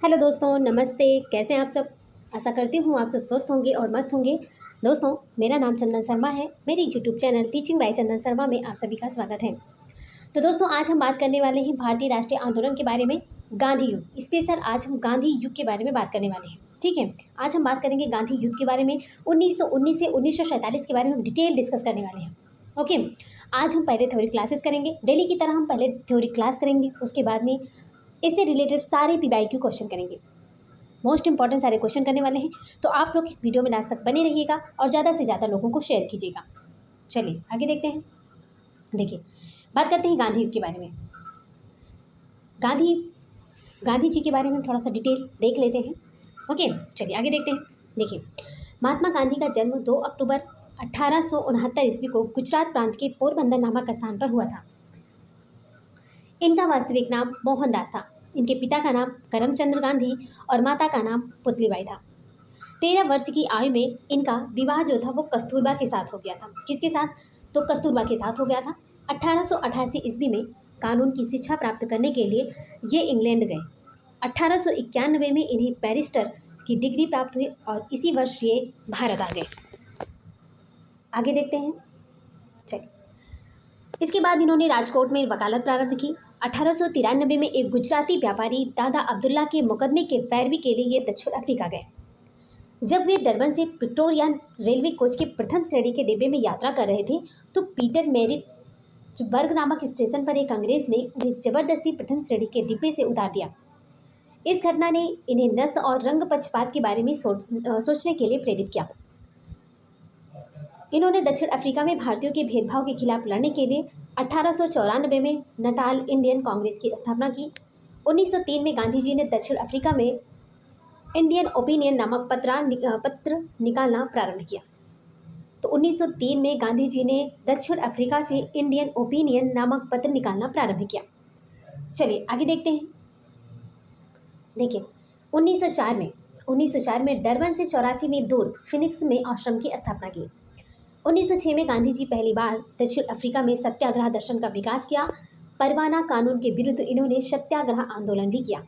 Hello दोस्तों, नमस्ते। कैसे हैं आप सब? आशा करती हूँ आप सब स्वस्थ होंगे और मस्त होंगे। दोस्तों, मेरा नाम चंदन शर्मा है। मेरी यूट्यूब चैनल टीचिंग बाय चंदन शर्मा में आप सभी का स्वागत है। तो दोस्तों, आज हम बात करने वाले हैं भारतीय राष्ट्रीय आंदोलन के बारे में, गांधी युग। स्पेशल आज हम गांधी युग के बारे में बात करने वाले हैं। ठीक है, आज हम बात करेंगे गांधी युग के बारे में। 1919 से 1947 के बारे में हम डिटेल डिस्कस करने वाले हैं। ओके, आज हम पहले थ्योरी क्लासेस करेंगे। डेली की तरह हम पहले थ्योरी क्लास करेंगे, उसके बाद में इससे रिलेटेड सारे PYQ क्वेश्चन करेंगे। मोस्ट इंपॉर्टेंट सारे क्वेश्चन करने वाले हैं। तो आप लोग इस वीडियो में लास्ट तक बने रहिएगा और ज़्यादा से ज़्यादा लोगों को शेयर कीजिएगा। चलिए आगे देखते हैं। देखिए, बात करते हैं गांधी युग के बारे में। गांधी जी के बारे में थोड़ा सा डिटेल देख लेते हैं। ओके, चलिए आगे देखते हैं। देखिए, महात्मा गांधी का जन्म 2 अक्टूबर 1869 ईस्वी को गुजरात प्रांत के पोरबंदर नामक स्थान पर हुआ था। इनका वास्तविक नाम मोहनदास था। इनके पिता का नाम करमचंद्र गांधी और माता का नाम पुतलीबाई था। 13 वर्ष की आयु में इनका विवाह जो था वो कस्तूरबा के साथ हो गया था। किसके साथ? तो कस्तूरबा के साथ हो गया था। 1888 ईस्वी में कानून की शिक्षा प्राप्त करने के लिए ये इंग्लैंड गए। 1891 में इन्हें बैरिस्टर की डिग्री प्राप्त हुई और इसी वर्ष ये भारत आ गए। आगे देखते हैं। चलिए, इसके बाद इन्होंने राजकोट में वकालत प्रारंभ की। 1893 में एक गुजराती व्यापारी दादा अब्दुल्ला के मुकदमे के पैरवी के लिए ये दक्षिण अफ्रीका गए। जब वे डरबन से प्रिटोरिया रेलवे कोच के प्रथम श्रेणी के डिब्बे में यात्रा कर रहे थे तो पीटर मैरिट्सबर्ग नामक स्टेशन पर एक अंग्रेज ने उन्हें जबरदस्ती प्रथम श्रेणी के डिब्बे से उतार दिया। इस घटना ने इन्हें नस्ल और रंग पक्षपात के बारे में सोचने के लिए प्रेरित किया। इन्होंने दक्षिण अफ्रीका में भारतीयों के भेदभाव के खिलाफ लड़ने के लिए 1894 में नटाल इंडियन कांग्रेस की स्थापना की। 1903 में गांधी जी ने दक्षिण अफ्रीका में इंडियन ओपिनियन नामक पत्र निकालना प्रारंभ किया। तो 1903 में गांधी जी ने दक्षिण अफ्रीका से इंडियन ओपिनियन नामक पत्र निकालना प्रारंभ किया। चलिए आगे देखते हैं। देखिए, 1904 में डरबन से 84 मील दूर फिनिक्स में आश्रम की स्थापना की। 1906 में गांधी जी पहली बार दक्षिण अफ्रीका में सत्याग्रह दर्शन का विकास किया। परवाना कानून के विरुद्ध इन्होंने सत्याग्रह आंदोलन भी किया।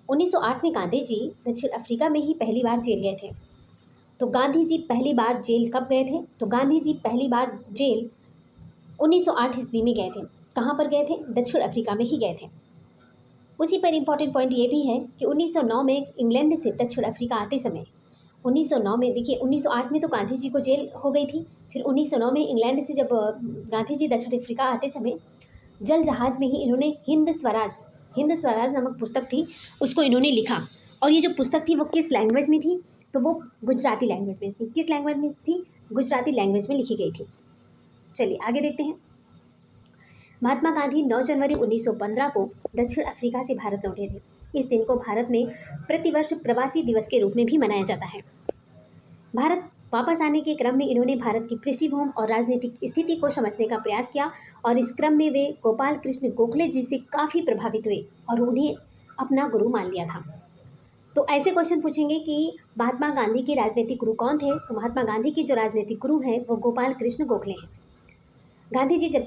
1908 में गांधी जी दक्षिण अफ्रीका में ही पहली बार जेल गए थे। तो गांधी जी पहली बार जेल कब गए थे? तो गांधी जी पहली बार जेल 1908 ईस्वी में गए थे। कहाँ पर गए थे? दक्षिण अफ्रीका में ही गए थे। उसी पर इम्पॉर्टेंट पॉइंट ये भी है कि 1909 में इंग्लैंड से दक्षिण अफ्रीका आते समय 1909 में, देखिए 1908 में तो गांधी जी को जेल हो गई थी। फिर 1909 में इंग्लैंड से जब गांधी जी दक्षिण अफ्रीका आते समय जल जहाज में ही इन्होंने हिंद स्वराज नामक पुस्तक थी, उसको इन्होंने लिखा। और ये जो पुस्तक थी वो किस लैंग्वेज में थी? तो वो गुजराती लैंग्वेज में थी। किस लैंग्वेज में थी? गुजराती लैंग्वेज में लिखी गई थी। चलिए आगे देखते हैं। महात्मा गांधी 9 जनवरी 1915 को दक्षिण अफ्रीका से भारत लौटे थे। इस दिन को भारत में प्रतिवर्ष प्रवासी दिवस के रूप में भी मनाया जाता है। भारत वापस आने के क्रम में इन्होंने भारत की पृष्ठभूमि और राजनीतिक स्थिति को समझने का प्रयास किया और इस क्रम में वे गोपाल कृष्ण गोखले जी से काफ़ी प्रभावित हुए और उन्हें अपना गुरु मान लिया था। तो ऐसे क्वेश्चन पूछेंगे कि महात्मा गांधी के राजनीतिक गुरु कौन थे? तो महात्मा गांधी के जो राजनीतिक गुरु हैं वो गोपाल कृष्ण गोखले हैं। गांधी जी जब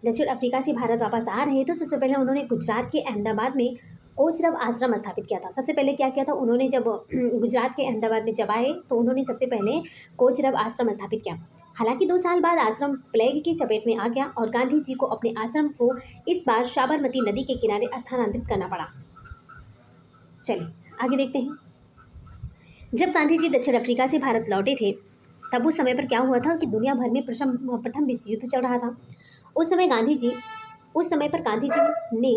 दक्षिण अफ्रीका से भारत वापस आ रहे तो सबसे पहले उन्होंने गुजरात के अहमदाबाद में कोचरब आश्रम स्थापित किया था। सबसे पहले क्या किया था उन्होंने? जब गुजरात के अहमदाबाद में जब आए तो उन्होंने सबसे पहले कोचरब आश्रम स्थापित किया। हालांकि 2 साल बाद आश्रम प्लेग की चपेट में आ गया और गांधी जी को अपने आश्रम को इस बार साबरमती नदी के किनारे स्थानांतरित करना पड़ा। चलिए आगे देखते हैं। जब गांधी जी दक्षिण अफ्रीका से भारत लौटे थे तब उस समय पर क्या हुआ था कि दुनिया भर में प्रथम विश्व युद्ध चल रहा था। उस समय पर गांधी जी ने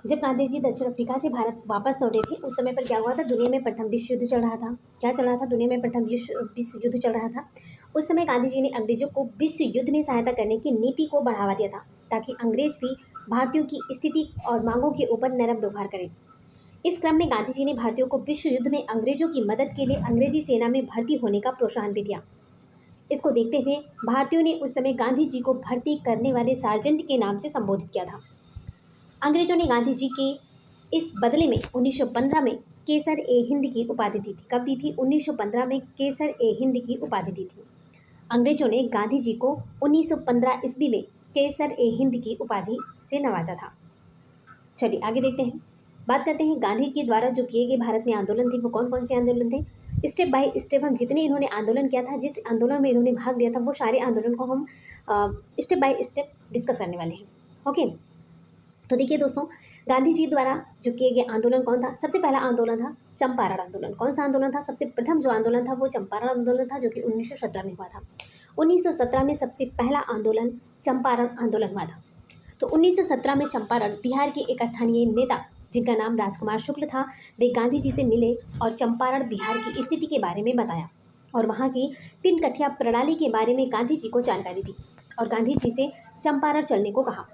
जब गांधी जी दक्षिण अफ्रीका से भारत वापस लौटे थे उस समय पर क्या हुआ था? दुनिया में प्रथम विश्व युद्ध चल रहा था। क्या चल रहा था? दुनिया में प्रथम विश्व युद्ध चल रहा था। उस समय गांधी जी ने अंग्रेजों को विश्व युद्ध में सहायता करने की नीति को बढ़ावा दिया था ताकि अंग्रेज भी भारतीयों की स्थिति और मांगों के ऊपर नरम व्यवहार करें। इस क्रम में गांधी जी ने भारतीयों को विश्व युद्ध में अंग्रेजों की मदद के लिए अंग्रेजी सेना में भर्ती होने का प्रोत्साहन भी दिया। इसको देखते हुए भारतीयों ने उस समय गांधी जी को भर्ती करने वाले सार्जेंट के नाम से संबोधित किया था। अंग्रेजों ने गांधी जी के इस बदले में 1915 में केसर ए हिंद की उपाधि दी थी। कब दी थी? 1915 में केसर ए हिंद की उपाधि दी थी। अंग्रेजों ने गांधी जी को 1915 ईस्वी में केसर ए हिंद की उपाधि से नवाजा था। चलिए आगे देखते हैं। बात करते हैं गांधी के द्वारा जो किए गए भारत में आंदोलन थे वो कौन कौन से आंदोलन थे। स्टेप बाय स्टेप हम जितने इन्होंने आंदोलन किया था, जिस आंदोलन में इन्होंने भाग लिया था, वो सारे आंदोलन को हम स्टेप बाय स्टेप डिस्कस करने वाले हैं। ओके, तो देखिए दोस्तों, गांधी जी द्वारा जो किए गए आंदोलन कौन था। सबसे पहला आंदोलन था चंपारण आंदोलन। कौन सा आंदोलन था? सबसे प्रथम जो आंदोलन था वो चंपारण आंदोलन था, जो कि 1917 में हुआ था। 1917 में सबसे पहला आंदोलन चंपारण आंदोलन हुआ था। तो 1917 में चंपारण बिहार के एक स्थानीय नेता जिनका नाम राजकुमार शुक्ल था, वे गांधी जी से मिले और चंपारण बिहार की स्थिति के बारे में बताया और वहाँ की 3 कठिया प्रणाली के बारे में गांधी जी को जानकारी दी और गांधी जी से चंपारण चलने को कहा।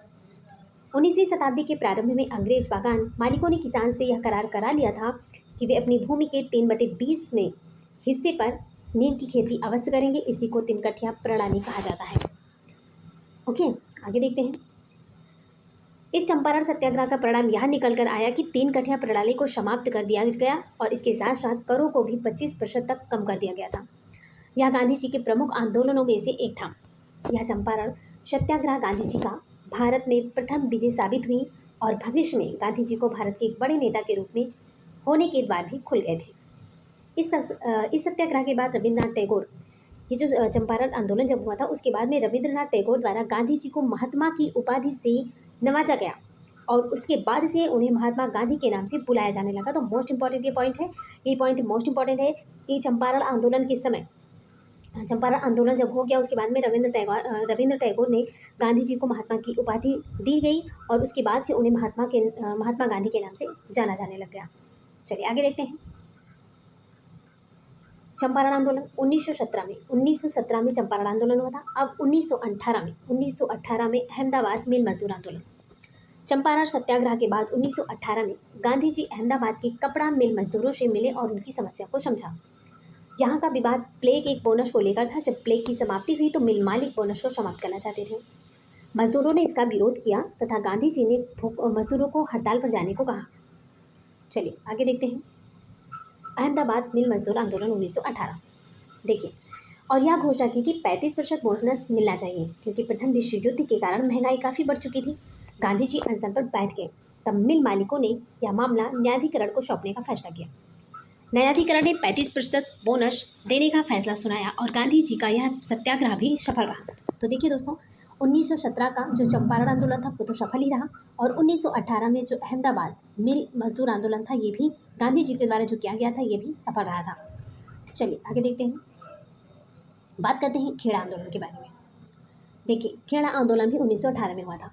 19वीं शताब्दी के प्रारंभ में अंग्रेज बागान मालिकों ने किसान से यह करार करा लिया था कि वे अपनी भूमि के 3/20 में हिस्से पर नीम की खेती अवश्य करेंगे। इसी को 3 कठिया प्रणाली कहा जाता है। ओके, आगे देखते हैं। इस चंपारण सत्याग्रह का परिणाम यह निकल कर आया कि 3 कठिया प्रणाली को समाप्त कर दिया गया और इसके साथ साथ करों को भी 25% तक कम कर दिया गया था। यह गांधी जी के प्रमुख आंदोलनों में से एक था। यह चंपारण सत्याग्रह गांधी जी का भारत में प्रथम विजय साबित हुई और भविष्य में गांधी जी को भारत के एक बड़े नेता के रूप में होने के द्वार भी खुल गए थे। इस सत्याग्रह के बाद रविंद्रनाथ टैगोर, ये जो चंपारण आंदोलन जब हुआ था उसके बाद में रविंद्रनाथ टैगोर द्वारा गांधी जी को महात्मा की उपाधि से नवाजा गया और उसके बाद से उन्हें महात्मा गांधी के नाम से बुलाया जाने लगा। तो मोस्ट इंपॉर्टेंट ये पॉइंट मोस्ट इंपॉर्टेंट है कि चंपारण आंदोलन के समय, चंपारण आंदोलन जब हो गया उसके बाद में रविंद्र टैगोर ने गांधी जी को महात्मा की उपाधि दी गई और उसके बाद से उन्हें महात्मा गांधी के नाम से जाना जाने लग गया। चलिए आगे देखते हैं। चंपारण आंदोलन 1917 में चंपारण आंदोलन हुआ था। अब 1918 में अहमदाबाद मिल मजदूर आंदोलन। चंपारण सत्याग्रह के बाद 1918 में गांधी जी अहमदाबाद के कपड़ा मिल मजदूरों से मिले और उनकी समस्या को समझा। यहाँ का विवाद प्लेग एक बोनस को लेकर था। जब प्लेग की समाप्ति हुई तो मिल मालिक बोनस को समाप्त करना चाहते थे। मजदूरों ने इसका विरोध किया तथा गांधी जी ने मजदूरों को हड़ताल पर जाने को कहा। चलिए आगे देखते हैं। अहमदाबाद मिल मजदूर आंदोलन 1918। देखिए, और यह घोषणा की कि 35% बोनस मिलना चाहिए क्योंकि प्रथम विश्व युद्ध के कारण महंगाई काफ़ी बढ़ चुकी थी। गांधी जी अनशन पर बैठ गए। तब मिल मालिकों ने यह मामला न्यायाधिकरण को सौंपने का फैसला किया। न्यायाधिकरण ने 35% बोनस देने का फैसला सुनाया और गांधी जी का यह सत्याग्रह भी सफल रहा। तो देखिए दोस्तों, 1917 का जो चंपारण आंदोलन था वो तो सफल ही रहा और 1918 में जो अहमदाबाद मिल मजदूर आंदोलन था ये भी गांधी जी के द्वारा जो किया गया था ये भी सफल रहा था। चलिए आगे देखते हैं। बात करते हैं खेड़ा आंदोलन के बारे में। देखिए, खेड़ा आंदोलन भी 1918 में हुआ था।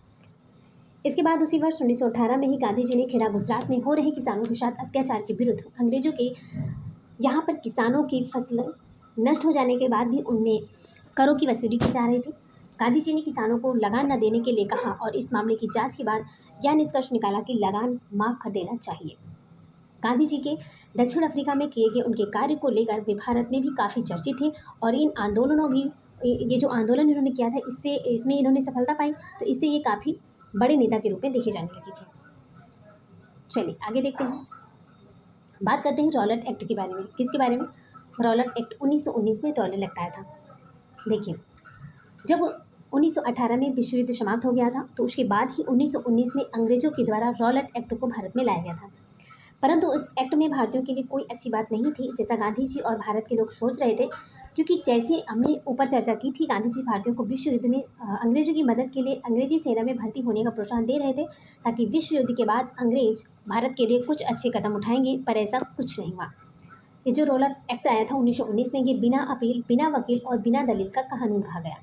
इसके बाद उसी वर्ष 1918 में ही गांधी जी ने खेड़ा गुजरात में हो रहे किसानों के साथ अत्याचार के विरुद्ध अंग्रेजों के यहाँ पर किसानों की फसल नष्ट हो जाने के बाद भी उनमें करों की वसूली की जा रही थी। गांधी जी ने किसानों को लगान न देने के लिए कहा और इस मामले की जांच के बाद यह निष्कर्ष निकाला कि लगान माफ कर देना चाहिए। गांधी जी के दक्षिण अफ्रीका में किए गए उनके कार्य को लेकर वे भारत में भी काफ़ी चर्चित थे और इन आंदोलनों भी, ये जो आंदोलन इन्होंने किया था इसमें इन्होंने सफलता पाई, तो इससे ये काफ़ी बड़े नेता के रूप में देखे जाने लगे थे। चलिए आगे देखते हैं। बात करते हैं रॉलेट एक्ट के बारे में। किसके बारे में? रॉलेट एक्ट 1919 में रॉलेट एक्ट आया था। देखिए, जब 1918 में विश्व युद्ध समाप्त हो गया था तो उसके बाद ही 1919 में अंग्रेजों के द्वारा रॉलेट एक्ट को भारत में लाया गया था, परंतु उस एक्ट में भारतीयों के लिए कोई अच्छी बात नहीं थी जैसा गांधी जी और भारत के लोग सोच रहे थे, क्योंकि जैसे हमने ऊपर चर्चा की थी गांधी जी भारतीयों को विश्व युद्ध में अंग्रेजों की मदद के लिए अंग्रेजी सेना में भर्ती होने का प्रोत्साहन दे रहे थे ताकि विश्व युद्ध के बाद अंग्रेज भारत के लिए कुछ अच्छे कदम उठाएंगे, पर ऐसा कुछ नहीं हुआ। ये जो रॉलेट एक्ट आया था 1919 में, ये बिना अपील, बिना वकील और बिना दलील का कानून कहा गया।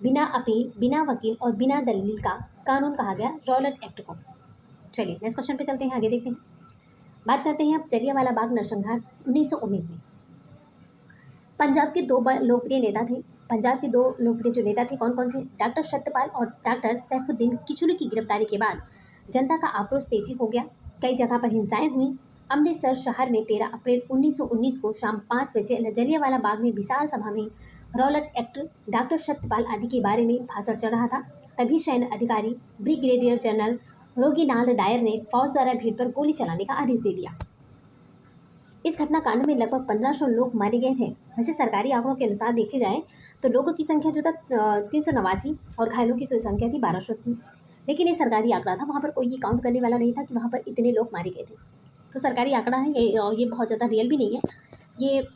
बिना अपील, बिना वकील और बिना दलील का कानून कहा गया रॉलेट एक्ट को। चलिए नेक्स्ट क्वेश्चन पे चलते हैं, आगे देखते हैं। बात करते हैं अब जलियांवाला बाग नरसंहार 1919 में। पंजाब के 2 लोकप्रिय नेता थे। पंजाब के 2 लोकप्रिय जो नेता थे कौन कौन थे? डॉक्टर सत्यपाल और डॉक्टर सैफुद्दीन किचलू की गिरफ्तारी के बाद जनता का आक्रोश तेजी हो गया। कई जगह पर हिंसाएं हुई। अमृतसर शहर में 13 अप्रैल 1919 को शाम 5 बजे जलियांवाला बाग में विशाल सभा में रॉलेट एक्ट, डॉक्टर सत्यपाल आदि के बारे में भाषण चल रहा था। तभी सैन्य अधिकारी ब्रिगेडियर जनरल रोगीनाल्ड डायर ने फौज द्वारा भीड़ पर गोली चलाने का आदेश दे दिया। इस घटनाकांड में लगभग 1500 लोग मारे गए थे। वैसे सरकारी आंकड़ों के अनुसार देखी जाए तो लोगों की संख्या जो था 389 और घायलों की जो संख्या थी 1200 थी। लेकिन ये सरकारी आंकड़ा था, वहाँ पर कोई ये काउंट करने वाला नहीं था कि वहाँ पर इतने लोग मारे गए थे। तो सरकारी आंकड़ा है ये, और ये बहुत ज़्यादा रियल भी नहीं है। ये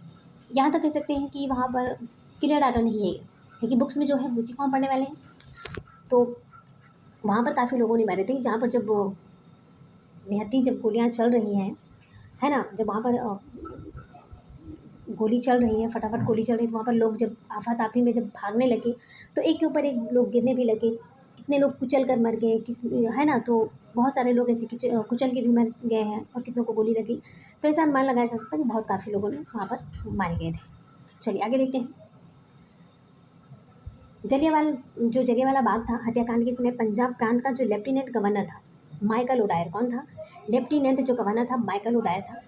यहाँ तक कह सकते हैं कि वहाँ पर क्लियर डाटा नहीं है ये, क्योंकि बुक्स में जो है उसी को हम पढ़ने वाले हैं। तो वहाँ पर काफ़ी लोगों ने मारे थे, जहाँ पर जब निहत्थी जब गोलियाँ चल रही हैं, है ना, जब वहाँ पर गोली चल रही है, फटाफट गोली चल रही है, तो वहाँ पर लोग जब आफा-ताफी में जब भागने लगे, तो एक के ऊपर एक लोग गिरने भी लगे। कितने लोग कुचल कर मर गए, है ना, तो बहुत सारे लोग ऐसे कुचल के भी मर गए हैं और कितनों को गोली लगी। तो ऐसा अनुमान लगाया जा सकता है कि बहुत काफ़ी लोगों ने वहाँ पर मारे गए थे। चलिए आगे देखते हैं। जलियांवाला बाग था, हत्याकांड के समय पंजाब प्रांत का जो लेफ्टिनेंट गवर्नर था माइकल ओडायर, कौन था? लेफ्टिनेंट जो गवर्नर था माइकल ओडायर था,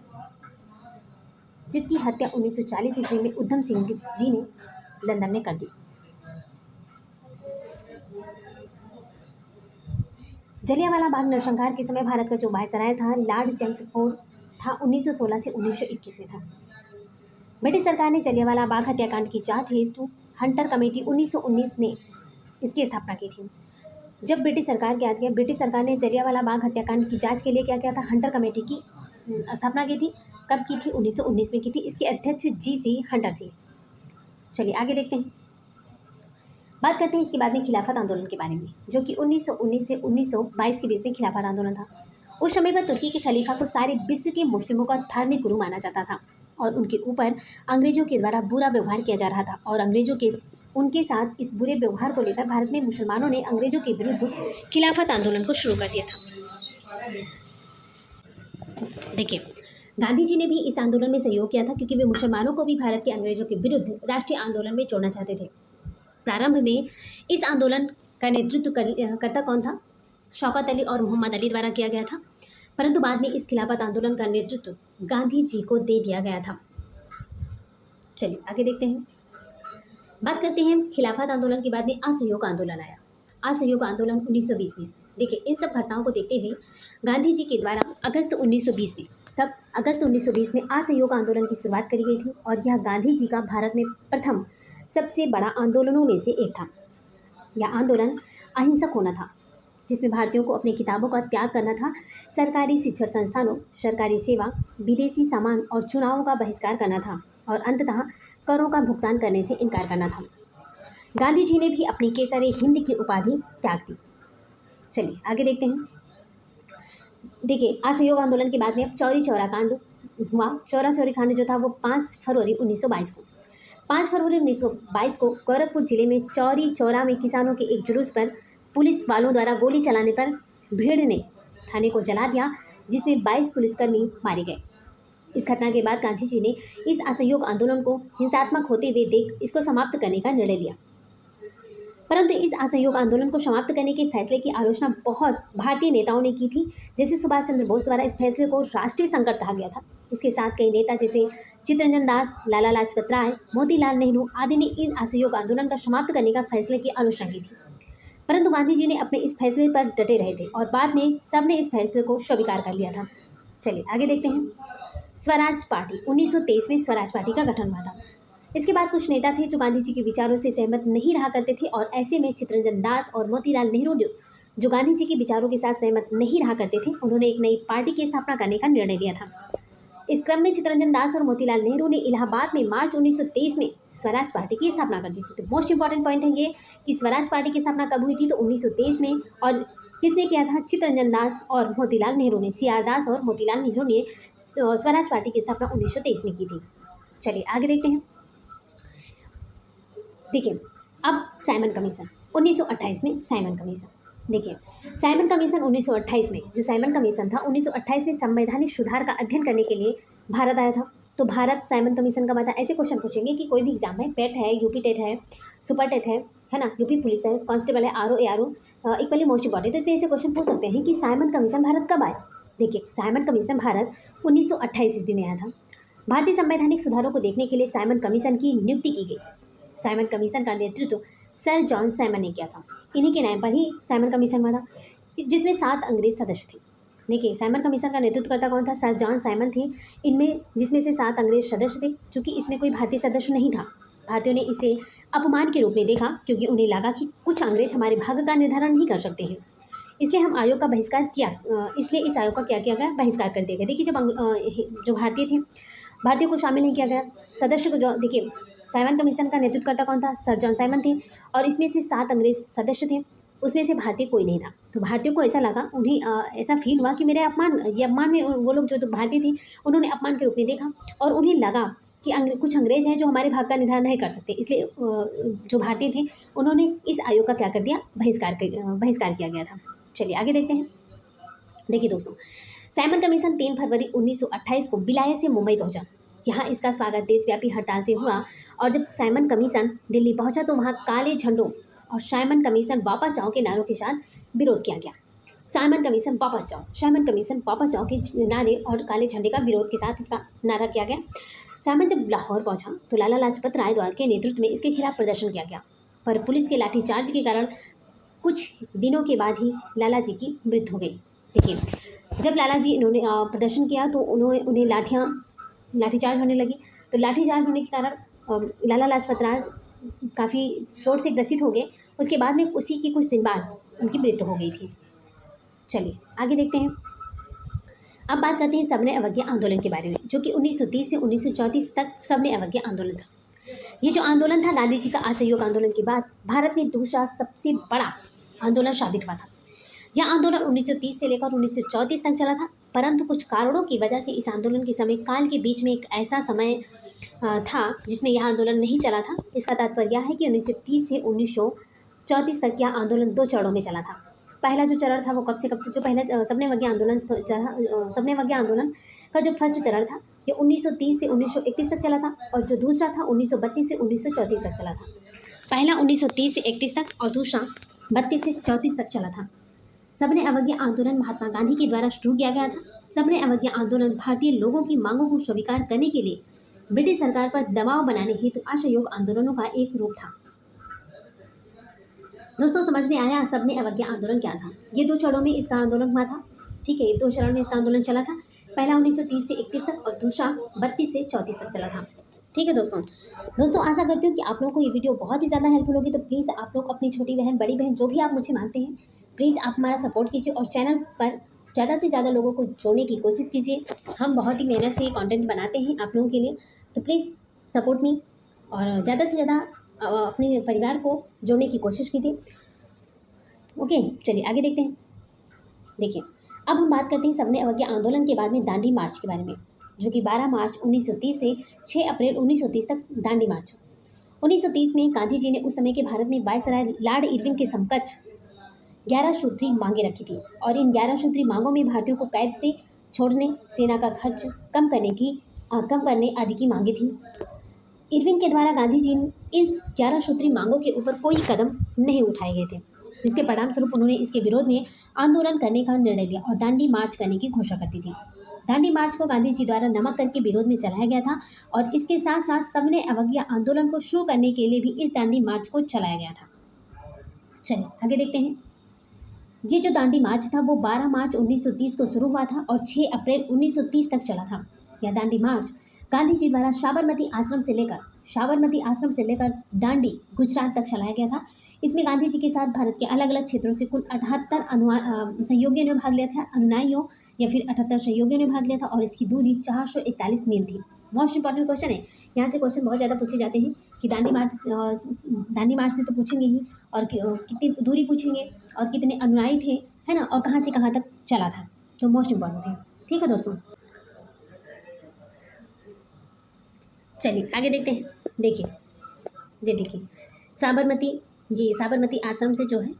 जिसकी हत्या 1940 ईस्वी में उधम सिंह जी ने लंदन में कर दी। जलियांवाला बाग नरसंहार के समय भारत का जो वायसराय था लॉर्ड चेम्सफोर्ड था, 1916 से 1921 में था। ब्रिटिश सरकार ने जलियांवाला बाग हत्याकांड की जांच हेतु हंटर कमेटी 1919 में इसकी स्थापना की थी। जब ब्रिटिश सरकार ने जलियांवाला बाग हत्याकांड की जांच के लिए क्या किया था? हंटर कमेटी की स्थापना की थी। कब की थी? 1919 में की थी। इसके अध्यक्ष जी.सी. हंटर थे। चलिए आगे देखते हैं। बात करते हैं इसके बाद में खिलाफत आंदोलन के बारे में, जो कि 1919 से 1922 के बीच में खिलाफत आंदोलन था। उस समय पर तुर्की के खलीफा को सारे विश्व के मुस्लिमों का धार्मिक गुरु माना जाता था और उनके ऊपर अंग्रेजों के द्वारा बुरा व्यवहार किया जा रहा था, और अंग्रेजों के उनके साथ इस बुरे व्यवहार को लेकर भारत में मुसलमानों ने अंग्रेजों के विरुद्ध खिलाफत आंदोलन को शुरू कर दिया था। देखिए, गांधी जी ने भी इस आंदोलन में सहयोग किया था, क्योंकि वे मुसलमानों को भी भारत के अंग्रेजों के विरुद्ध राष्ट्रीय आंदोलन में जोड़ना चाहते थे। प्रारंभ में इस आंदोलन का नेतृत्व करता कौन था? शौकत अली और मोहम्मद अली द्वारा किया गया था, परंतु बाद में इस खिलाफत आंदोलन का नेतृत्व गांधी जी को दे दिया गया था। चलिए आगे देखते हैं। बात करते हैं खिलाफत आंदोलन के बाद में असहयोग आंदोलन आया। असहयोग आंदोलन 1920 में। देखिए, इन सब घटनाओं को देखते हुए गांधी जी के द्वारा अगस्त 1920 में असहयोग आंदोलन की शुरुआत करी गई थी, और यह गांधी जी का भारत में प्रथम सबसे बड़ा आंदोलनों में से एक था। यह आंदोलन अहिंसक होना था, जिसमें भारतीयों को अपनी किताबों का त्याग करना था, सरकारी शिक्षण संस्थानों, सरकारी सेवा, विदेशी सामान और चुनावों का बहिष्कार करना था, और अंततः करों का भुगतान करने से इनकार करना था। गांधी जी ने भी अपनी केसर हिंद की उपाधि त्याग दी। चलिए आगे देखते हैं। देखिए, असहयोग आंदोलन के बाद में अब चौरी चौरा कांड हुआ। चौरा चौरी कांड जो था वो 5 फरवरी 1922 को गोरखपुर जिले में चौरी चौरा में किसानों के एक जुलूस पर पुलिस वालों द्वारा गोली चलाने पर भीड़ ने थाने को जला दिया, जिसमें 22 पुलिसकर्मी मारे गए। इस घटना के बाद गांधी जी ने इस असहयोग आंदोलन को हिंसात्मक होते हुए देख इसको समाप्त करने का निर्णय लिया, परंतु इस असहयोग आंदोलन को समाप्त करने के फैसले की आलोचना बहुत भारतीय नेताओं ने की थी। जैसे सुभाष चंद्र बोस द्वारा इस फैसले को राष्ट्रीय संकट कहा गया था। इसके साथ कई नेता जैसे चित्तरंजन दास, लाला लाजपत राय, मोतीलाल नेहरू आदि ने इन असहयोग आंदोलन का समाप्त करने का फैसले की आलोचना की थी, परंतु गांधी जी ने अपने इस फैसले पर डटे रहे थे, और बाद में सबने इस फैसले को स्वीकार कर लिया था। चलिए आगे देखते हैं। स्वराज पार्टी 1923 में स्वराज पार्टी का गठन हुआ था। इसके बाद कुछ नेता थे जो गांधी जी के विचारों से सहमत नहीं रहा करते थे, और ऐसे में चित्तरंजन दास और मोतीलाल नेहरू जो गांधी जी के विचारों के साथ सहमत नहीं रहा करते थे, उन्होंने एक नई पार्टी की स्थापना करने का निर्णय लिया था। इस क्रम में चित्तरंजन दास और मोतीलाल नेहरू ने इलाहाबाद में मार्च 1923 में स्वराज पार्टी की स्थापना कर दी थी। तो मोस्ट इंपॉर्टेंट पॉइंट है ये कि स्वराज पार्टी की स्थापना कब हुई थी? तो 1923 में। और किसने किया था? चित्तरंजन दास और मोतीलाल नेहरू ने। CR दास और मोतीलाल नेहरू ने स्वराज पार्टी की स्थापना 1923 में की थी। चलिए आगे देखते हैं। देखिए, अब साइमन कमीशन 1928 में। साइमन कमीशन देखिए, साइमन कमीशन 1928 में, जो साइमन कमीशन था 1928 में संवैधानिक सुधार का अध्ययन करने के लिए भारत आया था। तो भारत साइमन कमीशन का बता, ऐसे क्वेश्चन पूछेंगे कि कोई भी एग्जाम है, पेट है, यूपी टेट है, सुपर टेट है ना, यूपी पुलिस है, कांस्टेबल है, RO ARO, equally most important. तो इसमें ऐसे क्वेश्चन पूछ सकते हैं कि साइमन कमीशन भारत कब आया। देखिए, साइमन कमीशन भारत 1928 ईस्वी में आया था। भारतीय संवैधानिक सुधारों को देखने के लिए साइमन कमीशन की नियुक्ति की गई। साइमन कमीशन का नेतृत्व सर जॉन साइमन ने किया था। इन्हीं के नाम पर ही साइमन कमीशन हुआ था, जिसमें 7 अंग्रेज सदस्य थे। देखिए, साइमन कमीशन का नेतृत्व करता कौन था? सर जॉन साइमन थे। जिसमें से 7 अंग्रेज सदस्य थे, चूँकि इसमें कोई भारतीय सदस्य नहीं था। भारतीयों ने इसे अपमान के रूप में देखा, क्योंकि उन्हें लगा कि कुछ अंग्रेज हमारे भाग्य का निर्धारण नहीं कर सकते हैं, इसलिए हम आयोग का बहिष्कार किया, इसलिए इस आयोग का क्या किया गया, बहिष्कार कर दिया गया। देखिए जब जो भारतीय थे, भारतीयों को शामिल नहीं किया गया, सदस्य को जो देखिए साइमन कमीशन का नेतृत्वकर्ता कौन था, सर जॉन साइमन थे, और इसमें से 7 अंग्रेज सदस्य थे, उसमें से भारतीय कोई नहीं था। तो भारतीयों को ऐसा लगा, उन्हें ऐसा फील हुआ कि मेरे अपमान में वो लोग जो तो भारतीय थे उन्होंने अपमान के रूप में देखा, और उन्हें लगा कि कुछ अंग्रेज हैं जो हमारे भाग का निर्धारण नहीं कर सकते, इसलिए जो भारतीय थे उन्होंने इस आयोग का क्या कर दिया, बहिष्कार किया गया था। चलिए आगे देखते हैं। देखिए दोस्तों, साइमन कमीशन 3 फरवरी 1928 को बिलाए से मुंबई पहुंचा। यहाँ इसका स्वागत देशव्यापी हड़ताल से हुआ, और जब साइमन कमीशन दिल्ली पहुंचा तो वहाँ काले झंडों और साइमन कमीशन वापस जाओ के नारों के साथ विरोध किया गया। साइमन कमीशन वापस जाओ, साइमन कमीशन वापस जाओ के नारे और काले झंडे का विरोध के साथ इसका नारा किया गया। साइमन जब लाहौर पहुंचा तो लाला लाजपत राय द्वारा के नेतृत्व में इसके खिलाफ प्रदर्शन किया गया, पर पुलिस के लाठीचार्ज के कारण कुछ दिनों के बाद ही लाला जी की मृत्यु हो गई। देखिए जब लाला जी इन्होंने प्रदर्शन किया तो उन्हें लाठीचार्ज होने लगी, तो लाठीचार्ज होने के कारण लाला लाजपत राय काफ़ी चोट से ग्रसित हो गए। उसके बाद में उसी के कुछ दिन बाद उनकी मृत्यु हो गई थी। चलिए आगे देखते हैं। अब बात करते हैं सबने अवज्ञा आंदोलन के बारे में, जो कि 1930 से 1934 तक सबने अवज्ञा आंदोलन था। ये जो आंदोलन था गांधी जी का असहयोग आंदोलन के बाद भारत में दूसरा सबसे बड़ा आंदोलन साबित हुआ था। यह आंदोलन 1930 से लेकर 1934 तक चला था, परंतु कुछ कारणों की वजह से इस आंदोलन के समय काल के बीच में एक ऐसा समय था जिसमें यह आंदोलन नहीं चला था। इसका तात्पर्य यह है कि 1930 से 1934 तक यह आंदोलन 2 चरणों में चला था। पहला जो चरण था वो कब से कब, जो पहला सबने अवज्ञा आंदोलन का जो फर्स्ट चरण था ये 1930 से 1931 तक चला था, और जो दूसरा था 1932 से 1934 तक चला था। पहला 1930 से 31 तक और दूसरा 32 से 34 तक चला था। सबने अवज्ञा आंदोलन महात्मा गांधी के द्वारा शुरू किया गया था। सबने अवज्ञा आंदोलन भारतीय लोगों की मांगों को स्वीकार करने के लिए ब्रिटिश सरकार पर दबाव बनाने हेतु असहयोग आंदोलनों का एक रूप था। दोस्तों समझ में आया सबने अवज्ञा आंदोलन क्या था? ये 2 चरणों में इसका आंदोलन हुआ था। ठीक है, ये 2 चरण में इसका आंदोलन चला था। पहला 1930 से 31 तक और दूसरा 32 से 34 तक चला था। ठीक है दोस्तों आशा करती हूँ कि आप लोगों को ये वीडियो बहुत ही ज़्यादा हेल्पफुल होगी। तो प्लीज़ आप लोग अपनी छोटी बहन, बड़ी बहन, जो भी आप मुझे मानते हैं, प्लीज़ आप हमारा सपोर्ट कीजिए और चैनल पर ज़्यादा से ज़्यादा लोगों को जोड़ने की कोशिश कीजिए। हम बहुत ही मेहनत से कंटेंट बनाते हैं आप लोगों के लिए, तो प्लीज़ सपोर्ट मी और ज़्यादा से ज़्यादा अपने परिवार को जोड़ने की कोशिश कीजिए। ओके, चलिए आगे देखते हैं। देखिए अब हम बात करते हैं सबने अवज्ञा आंदोलन के बाद में दांडी मार्च के बारे में, जो कि 12 मार्च 1930 से 6 अप्रैल 1930 तक दांडी मार्च। 1930 में गांधी जी ने उस समय के भारत में वायसराय लॉर्ड इरविन के समकक्ष 11 सूत्री मांगे रखी थी, और इन 11 सूत्री मांगों में भारतीयों को कैद से छोड़ने, सेना का खर्च कम करने आदि की मांगे थी। इरविन के द्वारा गांधी जी इस 11 सूत्री मांगों के ऊपर कोई कदम नहीं उठाए गए थे, जिसके परिणाम स्वरूप उन्होंने इसके विरोध में आंदोलन करने का निर्णय लिया और दांडी मार्च करने की घोषणा कर दी थी। दांडी मार्च को गांधी जी द्वारा नमक कर के विरोध में चलाया गया था, और इसके साथ साथ सबने अवज्ञा आंदोलन को शुरू करने के लिए भी इस दांडी मार्च को चलाया गया था। चलिए आगे देखते हैं। ये जो दांडी मार्च था वो 12 मार्च 1930 को शुरू हुआ था और 6 अप्रैल 1930 तक चला था। यह दांडी मार्च गांधी जी द्वारा साबरमती आश्रम से लेकर दांडी गुजरात तक चलाया गया था। इसमें गांधी जी के साथ भारत के अलग अलग क्षेत्रों से कुल 78 सहयोगियों ने भाग लिया था, अनुयायियों या फिर 78 सहयोगियों ने भाग लिया था, और इसकी दूरी 441 मील थी। मोस्ट इंपॉर्टेंट क्वेश्चन है, यहाँ से क्वेश्चन बहुत ज़्यादा पूछे जाते हैं कि दांडी मार्च से तो पूछेंगे ही, और कितनी दूरी पूछेंगे और कितने अनुयायी थे, है ना, और कहाँ से कहाँ तक चला था, तो मोस्ट इंपॉर्टेंट है। ठीक है दोस्तों, चलिए आगे देखते हैं। देखिए साबरमती आश्रम से जो है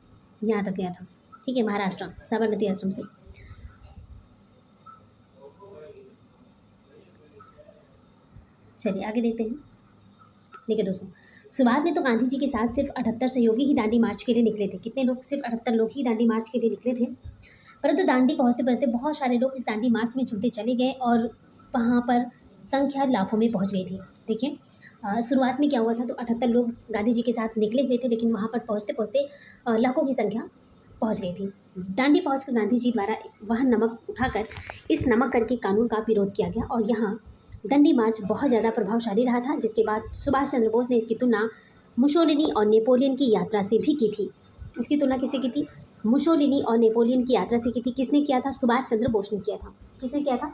यहाँ तक गया था। ठीक है, महाराष्ट्र साबरमती आश्रम से। चलिए आगे देखते हैं। देखिए दोस्तों, शुरुआत में तो गांधी जी के साथ सिर्फ 78 सहयोगी ही दांडी मार्च के लिए निकले थे। कितने लोग? सिर्फ 78 लोग ही दांडी मार्च के लिए निकले थे, परंतु दांडी पहुँचते पहुँचते बहुत सारे लोग इस दांडी मार्च में जुड़ते चले गए और वहाँ पर संख्या लाखों में पहुँच गई थी। देखिए शुरुआत में क्या हुआ था, तो 78 लोग गांधी जी के साथ निकले हुए थे, लेकिन वहाँ पर पहुँचते पहुँचते लाखों की संख्या पहुँच गई थी। दांडी पहुँचकर गांधी जी द्वारा वहाँ नमक उठाकर इस नमक कर के कानून का विरोध किया गया, और यहाँ दांडी मार्च बहुत ज़्यादा प्रभावशाली रहा था, जिसके बाद सुभाष चंद्र बोस ने इसकी तुलना मुसोलिनी और नेपोलियन की यात्रा से भी की थी। इसकी तुलना किससे की थी? मुसोलिनी और नेपोलियन की यात्रा से की थी? किसने किया था? सुभाष चंद्र बोस ने किया था। किसने किया था?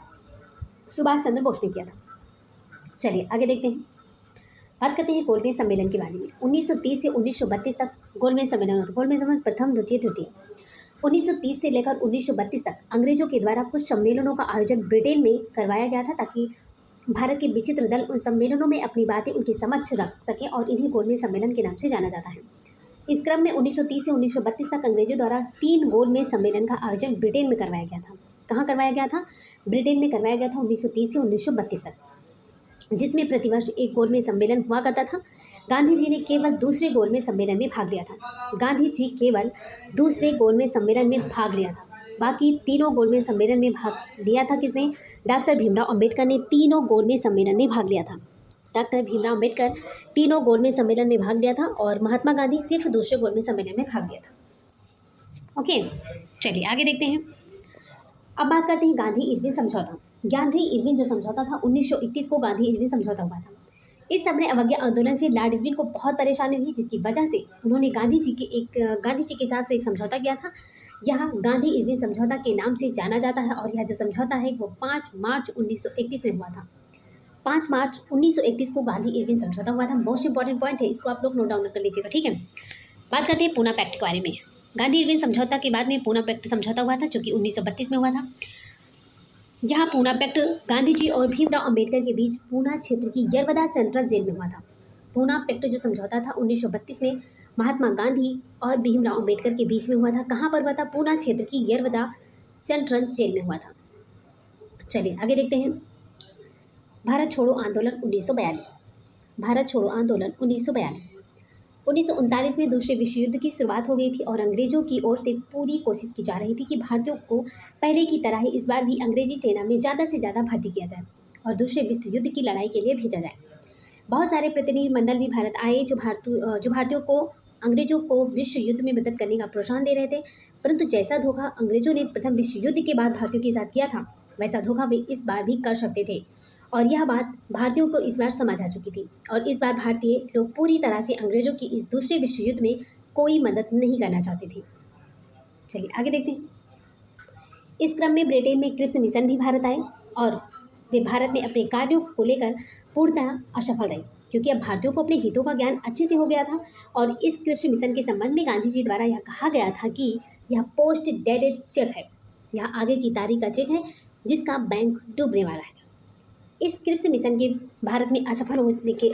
सुभाष चंद्र बोस ने किया था। चलिए आगे देखते हैं। बात करते हैं गोलमेज सम्मेलन के बारे में। 1930 से 1932 तक गोलमेज सम्मेलन होता है। गोलमेज सम्मेलन प्रथम, द्वितीय, तृतीय। 1930 से लेकर 1932 तक अंग्रेजों के द्वारा कुछ सम्मेलनों का आयोजन ब्रिटेन में करवाया गया था, ताकि भारत के विचित्र दल उन सम्मेलनों में अपनी बातें उनके समक्ष रख सकें, और इन्हें गोलमेज सम्मेलन के नाम से जाना जाता है। इस क्रम में 1930 से 1932 तक अंग्रेजों द्वारा 3 गोलमेज सम्मेलन का आयोजन ब्रिटेन में करवाया गया था। कहाँ करवाया गया था? ब्रिटेन में करवाया गया था 1930 से 1932 तक, जिसमें प्रतिवर्ष एक गोलमेज सम्मेलन हुआ करता था। गांधी जी ने केवल दूसरे गोलमेज सम्मेलन में भाग लिया था। गांधी जी केवल दूसरे गोलमेज सम्मेलन में भाग लिया था। बाकी तीनों गोलमेज सम्मेलन में भाग लिया था किसने? डॉक्टर भीमराव अंबेडकर ने तीनों गोलमेज सम्मेलन में भाग लिया था। डॉक्टर भीमराव अंबेडकर तीनों गोलमेज सम्मेलन में भाग लिया था, और महात्मा गांधी सिर्फ दूसरे गोलमेज सम्मेलन में भाग लिया था। ओके, चलिए आगे देखते हैं। अब बात करते हैं गांधी इरविन समझौता। गांधी इरविन जो समझौता था, 1931 को गांधी इरविन समझौता हुआ था। इस सबने अवज्ञा आंदोलन से लॉर्ड इरविन को बहुत परेशानी हुई, जिसकी वजह से उन्होंने गांधी जी के साथ एक समझौता किया था। यह गांधी इरविन समझौता के नाम से जाना जाता है, और यह जो समझौता है वो 5 मार्च 1931 में हुआ था। 5 मार्च 1931 को गांधी इरविन समझौता हुआ था। मोस्ट इंपॉर्टेंट पॉइंट है, इसको आप लोग नोट डाउन कर लीजिएगा, ठीक है। बात करते हैं पूना पैक्ट के बारे में। गांधी इरविन समझौता के बाद में पूना पैक्ट समझौता हुआ था, जो कि 1932 में हुआ था। यहाँ पूना पैक्ट गांधी जी और भीमराव अंबेडकर के बीच पूना क्षेत्र की यरवदा सेंट्रल जेल में हुआ था। पूना पैक्ट जो समझौता था 1932 में महात्मा गांधी और भीमराव अंबेडकर के बीच में हुआ था। कहाँ पर हुआ था? पूना क्षेत्र की यरवदा सेंट्रल जेल में हुआ था। चलिए आगे देखते हैं। भारत छोड़ो आंदोलन 1942। भारत छोड़ो आंदोलन 1942। 1939 में दूसरे विश्व युद्ध की शुरुआत हो गई थी, और अंग्रेजों की ओर से पूरी कोशिश की जा रही थी कि भारतीयों को पहले की तरह ही इस बार भी अंग्रेजी सेना में ज़्यादा से ज़्यादा भर्ती किया जाए और दूसरे विश्व युद्ध की लड़ाई के लिए भेजा जाए। बहुत सारे प्रतिनिधिमंडल भी भारत आए, जो भारतीयों को अंग्रेजों को विश्व युद्ध में मदद करने का प्रोत्साहन दे रहे थे। परंतु जैसा धोखा अंग्रेजों ने प्रथम विश्व युद्ध के बाद भारतीयों के साथ किया था, वैसा धोखा वे इस बार भी कर सकते थे, और यह बात भारतीयों को इस बार समझ आ चुकी थी, और इस बार भारतीय लोग पूरी तरह से अंग्रेजों की इस दूसरे विश्व युद्ध में कोई मदद नहीं करना चाहते थे। चलिए आगे देखते हैं। इस क्रम में ब्रिटेन में क्रिप्स मिशन भी भारत आए, और वे भारत में अपने कार्यों को लेकर पूर्णतः असफल रहे, क्योंकि अब भारतीयों को अपने हितों का ज्ञान अच्छे से हो गया था। और इस क्रिप्स मिशन के संबंध में गांधी जी द्वारा यह कहा गया था कि यह पोस्ट डेटेड चेक है, यह आगे की तारीख का चेक है जिसका बैंक डूबने वाला है। इस क्रिप्स मिशन के भारत में असफल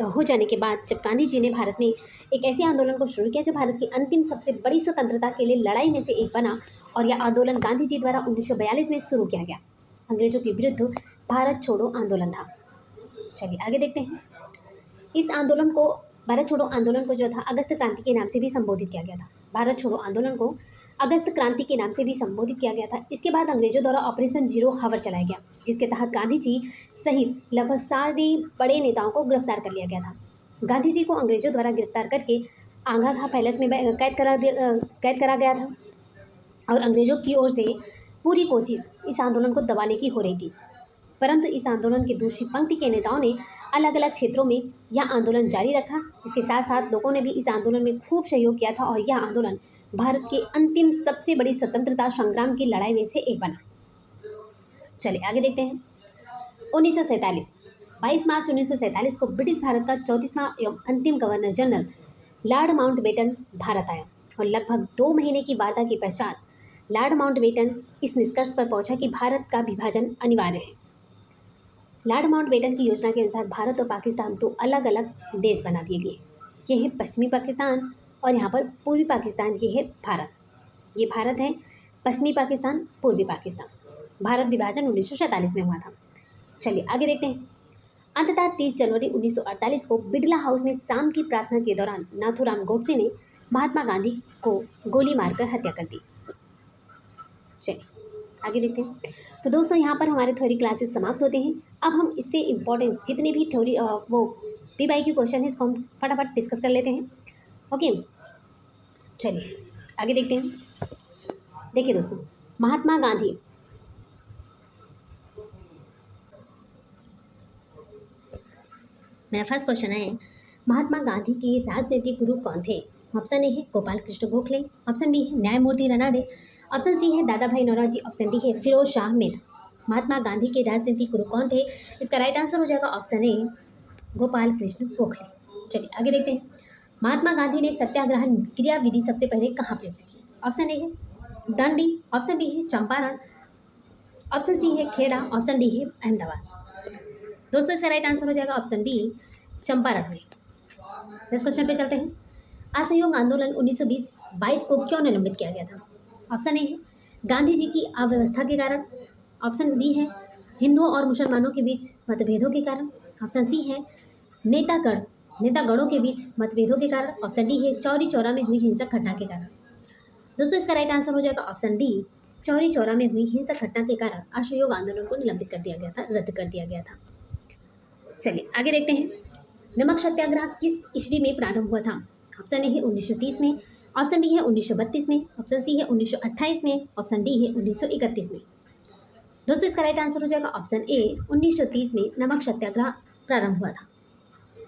हो जाने के बाद जब गांधी जी ने भारत में एक ऐसे आंदोलन को शुरू किया जो भारत की अंतिम सबसे बड़ी स्वतंत्रता के लिए लड़ाई में से एक बना, और यह आंदोलन गांधी जी द्वारा 1942 में शुरू किया गया। अंग्रेजों के विरुद्ध भारत छोड़ो आंदोलन था। चलिए आगे देखते हैं। इस आंदोलन को, भारत छोड़ो आंदोलन को जो था अगस्त क्रांति के नाम से भी संबोधित किया गया था। भारत छोड़ो आंदोलन को अगस्त क्रांति के नाम से भी संबोधित किया गया था। इसके बाद अंग्रेजों द्वारा ऑपरेशन जीरो हावर चलाया गया, जिसके तहत गांधी जी सहित लगभग सारे बड़े नेताओं को गिरफ्तार कर लिया गया था। गांधी जी को अंग्रेजों द्वारा गिरफ्तार करके आंगा खा पैलेस में कैद करा गया था, और अंग्रेजों की ओर से पूरी कोशिश इस आंदोलन को दबाने की हो रही थी। परंतु इस आंदोलन की दूसरी पंक्ति के नेताओं ने अलग अलग क्षेत्रों में यह आंदोलन जारी रखा। इसके साथ साथ लोगों ने भी इस आंदोलन में खूब सहयोग किया था, और यह आंदोलन भारत के अंतिम सबसे बड़ी स्वतंत्रता संग्राम की लड़ाई में से एक बना। चलिए आगे देखते हैं। 1947, 22 मार्च 1947 को ब्रिटिश भारत का 34वां एवं अंतिम governor general Lord Mountbatten Bharat आया, और लगभग 2 महीने की वार्ता के पश्चात लॉर्ड माउंटबेटन इस निष्कर्ष पर पहुंचा कि भारत का विभाजन अनिवार्य है। लॉर्ड माउंटबेटन की योजना के अनुसार भारत और पाकिस्तान 2 अलग अलग देश बना दिए गए। ये है पश्चिमी पाकिस्तान, और यहाँ पर पूर्वी पाकिस्तान, ये है भारत। ये भारत है, पश्चिमी पाकिस्तान, पूर्वी पाकिस्तान। भारत विभाजन 1947 में हुआ था। चलिए आगे देखते हैं। अंततः 30 जनवरी 1948 को बिड़ला हाउस में शाम की प्रार्थना के दौरान नाथूराम गोडसे ने महात्मा गांधी को गोली मारकर हत्या कर दी। चलिए आगे देखते हैं। तो दोस्तों यहाँ पर हमारे थ्योरी क्लासेस समाप्त होते हैं। अब हम इससे इम्पोर्टेंट जितने भी थ्योरी वो PYQ क्वेश्चन है इसको हम फटाफट डिस्कस कर लेते हैं। ओके, चलिए आगे देखते हैं। देखिए दोस्तों, महात्मा गांधी मेरा फर्स्ट क्वेश्चन है, महात्मा गांधी के राजनीतिक गुरु कौन थे? ऑप्शन ए है गोपाल कृष्ण गोखले, ऑप्शन बी है न्यायमूर्ति रनाडे, ऑप्शन सी है दादा भाई नौरोजी, ऑप्शन डी है फिरोज शाह मेहता। महात्मा गांधी के राजनीतिक गुरु कौन थे? इसका राइट आंसर हो जाएगा ऑप्शन ए गोपाल कृष्ण गोखले। चलिए आगे देखते हैं। महात्मा गांधी ने सत्याग्रह क्रियाविधि सबसे पहले कहाँ प्रयुक्त की? ऑप्शन ए है दांडी, ऑप्शन बी है चंपारण, ऑप्शन सी है खेड़ा, ऑप्शन डी है अहमदाबाद। दोस्तों इसका राइट आंसर हो जाएगा ऑप्शन बी चंपारण में। नेक्स्ट क्वेश्चन पे चलते हैं। असहयोग आंदोलन 1920-22 को क्यों निलंबित किया गया था? ऑप्शन ए है गांधी जी की अव्यवस्था के कारण, ऑप्शन बी है हिंदुओं और मुसलमानों के बीच मतभेदों के कारण, ऑप्शन सी है नेतागणों के बीच मतभेदों के कारण, ऑप्शन डी है चौरी चौरा में हुई हिंसक घटना के कारण। दोस्तों इसका राइट आंसर हो जाएगा ऑप्शन डी चौरी चौरा में हुई हिंसक घटना के कारण असहयोग आंदोलन को निलंबित कर दिया गया था, रद्द कर दिया गया था। चलिए आगे देखते हैं। नमक सत्याग्रह किस ईस्वी में प्रारंभ हुआ था? ऑप्शन ए है 1930 में, ऑप्शन बी है 1932 में, ऑप्शन सी है 1928 में, ऑप्शन डी है 1931 में। दोस्तों इसका राइट आंसर हो जाएगा ऑप्शन ए 1930 में नमक सत्याग्रह प्रारंभ हुआ था।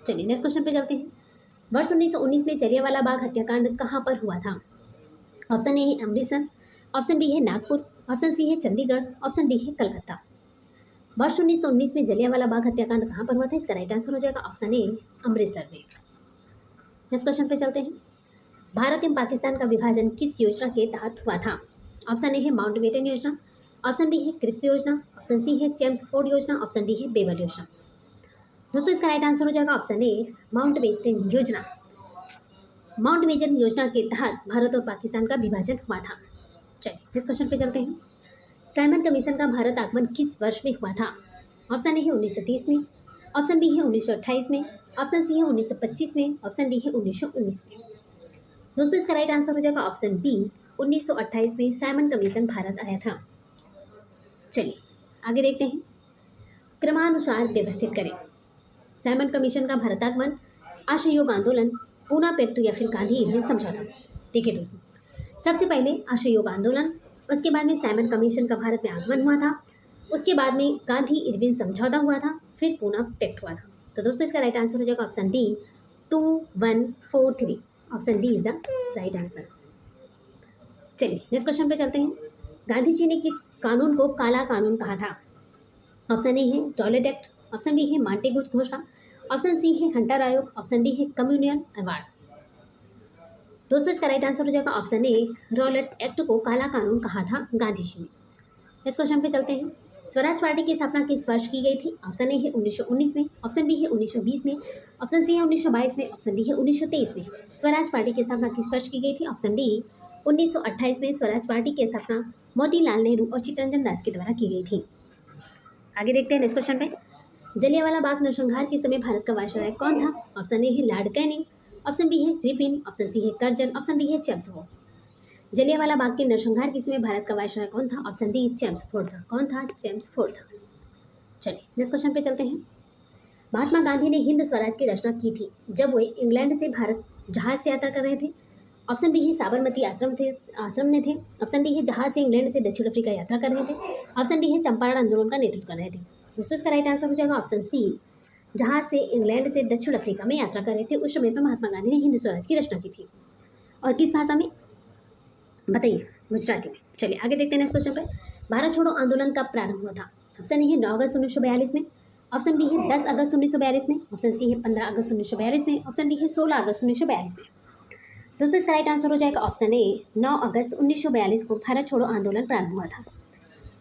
चलिए नेक्स्ट क्वेश्चन पे चलते हैं। वर्ष 1919 में जलियांवाला बाग हत्याकांड कहाँ पर हुआ था? ऑप्शन ए है अमृतसर, ऑप्शन बी है नागपुर, ऑप्शन सी है चंडीगढ़, ऑप्शन डी है कलकत्ता। वर्ष 1919 में जलियांवाला बाग हत्याकांड कहाँ पर हुआ था? इसका राइट आंसर हो जाएगा ऑप्शन ए अमृतसर में। नेक्स्ट क्वेश्चन पे चलते हैं। भारत एवं पाकिस्तान का विभाजन किस योजना के तहत हुआ था? ऑप्शन ए है माउंटबेटन योजना, ऑप्शन बी है क्रिप्स योजना, ऑप्शन सी है चेम्सफोर्ड योजना, ऑप्शन डी है बेबल योजना। दोस्तों इसका राइट आंसर हो जाएगा ऑप्शन ए माउंटबेटन योजना। माउंटबेटन योजना के तहत भारत और पाकिस्तान का विभाजन हुआ था। चलिए नेक्स्ट क्वेश्चन पे चलते हैं। साइमन कमीशन का भारत आगमन किस वर्ष में हुआ था? ऑप्शन ए है 1930 में, ऑप्शन बी है 1928 में, ऑप्शन सी है 1925 में, ऑप्शन डी है 1919 में। दोस्तों इसका राइट आंसर हो जाएगा ऑप्शन बी 1928 में साइमन कमीशन भारत आया था। चलिए आगे देखते हैं। क्रमानुसार व्यवस्थित करें। साइमन कमीशन का भारत आगमन, असहयोग आंदोलन, पूना पैक्ट या फिर गांधी इरविन समझौता। देखिए दोस्तों, सबसे पहले असहयोग आंदोलन, उसके बाद में साइमन कमीशन का भारत में आगमन हुआ था, उसके बाद में गांधी इरविन समझौता हुआ था, फिर पूना पैक्ट हुआ था। तो दोस्तों इसका राइट आंसर हो जाएगा option D 2143। Option D is the right answer. चलिए नेक्स्ट क्वेश्चन पे चलते हैं। गांधी जी ने किस कानून को काला कानून कहा था? ऑप्शन ए है टॉयलेट एक्ट, ऑप्शन बी है मांटेगू घोषणा, ऑप्शन सी है हंटर आयोग, ऑप्शन डी है कम्युनियन अवार्ड। दोस्तों इसका राइट आंसर हो जाएगा ऑप्शन ए रॉलेट एक्ट को काला कानून कहा था गांधी जी ने। इस क्वेश्चन पे चलते हैं। स्वराज पार्टी की स्थापना किस वर्ष की गई थी? ऑप्शन ए है 1919 में, ऑप्शन बी है 1920 में, ऑप्शन सी है 1922 में, ऑप्शन डी है 1923 में। स्वराज पार्टी की स्थापना किस वर्ष की गई थी? ऑप्शन डी 1928 में स्वराज पार्टी की स्थापना मोतीलाल नेहरू और चित्तरंजन दास के द्वारा की गई थी। आगे देखते हैं नेक्स्ट क्वेश्चन पे। जलियांवाला बाग नरसंहार के समय भारत का वायसराय कौन था? ऑप्शन ए है लॉर्ड कैनिंग, ऑप्शन बी है रिपिन, ऑप्शन सी है कर्जन, ऑप्शन डी है चेम्सफोर्ड। जलियांवाला बाग के नरसंहार के समय भारत का वायसराय कौन था? ऑप्शन डी चेम्सफोर्ड था। कौन था? चेम्सफोर्ड था। चलिए नेक्स्ट क्वेश्चन पे चलते हैं। महात्मा गांधी ने हिंद स्वराज की रचना की थी जब वे इंग्लैंड से भारत जहाज से यात्रा कर रहे थे। ऑप्शन बी है साबरमती आश्रम में थे, ऑप्शन डी है जहाज से इंग्लैंड से दक्षिण अफ्रीका यात्रा कर रहे थे, ऑप्शन डी है चंपारण आंदोलन का नेतृत्व कर रहे थे। दोस्तों इसका राइट आंसर हो जाएगा ऑप्शन सी जहाज से इंग्लैंड से दक्षिण अफ्रीका में यात्रा कर रहे थे। उस समय पर महात्मा गांधी ने हिंद स्वराज की रचना की थी। और किस भाषा में? बताइए। गुजराती में। चलिए आगे देखते हैं नेक्स्ट क्वेश्चन पे। भारत छोड़ो आंदोलन कब प्रारंभ हुआ था? ऑप्शन ए है 9 अगस्त 1942 में, ऑप्शन बी है 10 अगस्त 1942 में, ऑप्शन सी है 15 अगस्त 1942 में, ऑप्शन डी है 16 अगस्त 1942 में। दोस्तों इसका राइट आंसर हो जाएगा ऑप्शन ए 9 अगस्त 1942 को भारत छोड़ो आंदोलन प्रारंभ हुआ था।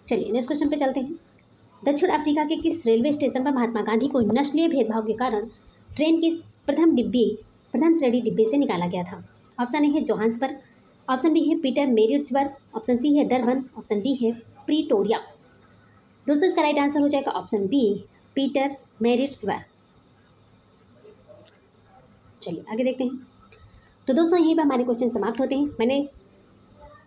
चलिए नेक्स्ट क्वेश्चन पे चलते हैं। दक्षिण अफ्रीका के किस रेलवे स्टेशन पर महात्मा गांधी को नस्लीय भेदभाव के कारण ट्रेन के प्रथम श्रेणी डिब्बे से निकाला गया था? ऑप्शन ए है जोहान्सबर्ग, ऑप्शन बी है पीटर मेरिट्सबर्ग, ऑप्शन सी है डरबन, ऑप्शन डी है प्रीटोरिया। दोस्तों इसका राइट आंसर हो जाएगा ऑप्शन बी पीटर मेरिट्सबर्ग। चलिए आगे देखते हैं। तो दोस्तों यहीं पर हमारे क्वेश्चन समाप्त होते हैं। मैंने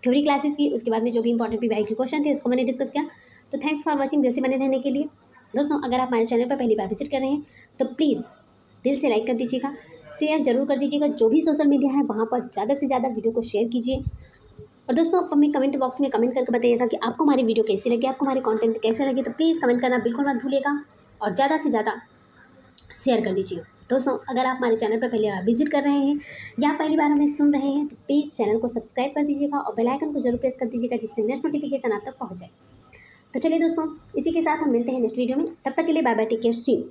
थ्योरी क्लासेस की, उसके बाद में जो भी इंपॉर्टेंट पीवाई के क्वेश्चन थे उसको मैंने डिस्कस किया। तो थैंक्स फॉर वाचिंग। जैसे बने रहने के लिए दोस्तों, अगर आप हमारे चैनल पर पहली बार विजिट कर रहे हैं तो प्लीज़ दिल से लाइक कर दीजिएगा, शेयर जरूर कर दीजिएगा। जो भी सोशल मीडिया है वहाँ पर ज़्यादा से ज़्यादा वीडियो को शेयर कीजिए। और दोस्तों आप हमें कमेंट बॉक्स में कमेंट करके बताइएगा कि आपको हमारी वीडियो कैसी लगी, आपको हमारे कंटेंट कैसे लगे। तो प्लीज़ कमेंट करना बिल्कुल मत भूलिएगा और ज़्यादा से ज़्यादा शेयर कर दीजिए। दोस्तों, अगर आप हमारे चैनल पर पहली बार विजिट कर रहे हैं या पहली बार हमें सुन रहे हैं तो प्लीज़ चैनल को सब्सक्राइब कर दीजिएगा और बेल आइकन को जरूर प्रेस कर दीजिएगा, जिससे नेक्स्ट नोटिफिकेशन आप तक पहुँच जाए। तो चलिए दोस्तों, इसी के साथ हम मिलते हैं नेक्स्ट वीडियो में। तब तक के लिए bye bye, take care, see you.